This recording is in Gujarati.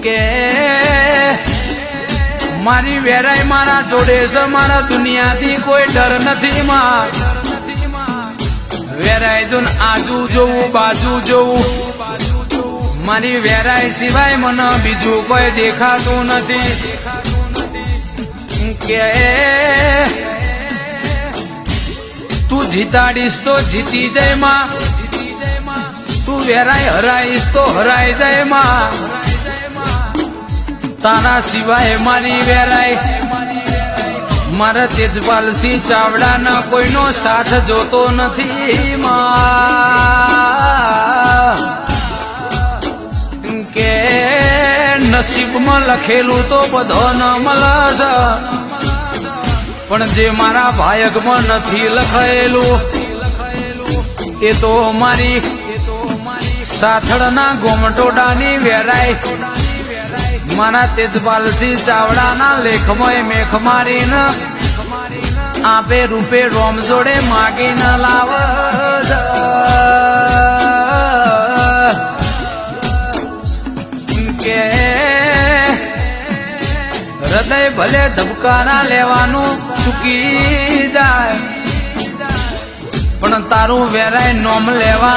કે મારી વેરાય મારા જોડે છે, મારા દુનિયાથી કોઈ ડર નથી માં. વેરાય જો આજુ જોવું બાજુ જોવું, મારી વેરાય સિવાય મને બીજું કોઈ દેખાતું નથી. કે તું જીતાડીશ તો જીતી જાય માં, તું વેરાય હરાઈશ તો હરાઈ જાય માં. તારા સિવાય મારી વેરાય મારા તેજપાલસિંહ ચાવડાના કોઈનો સાથ જોતો નથી માં. કે નસીબમાં લખેલું તો બધો ન મળે, પણ જે મારા ભાયગમાં નથી લખાયેલું એ તો મારી સાથળના ગોમટોડાની વેરાય મારા તેજપાલસિંહ ચાવડાના લેખમાં મેખ મારીને આપે રૂપે રોમ જોડે માગીને લાવ. કે હૃદય ભલે ધબકારા લેવાનું ચૂકી જાય, પણ તારું વેરાય નોમ લેવા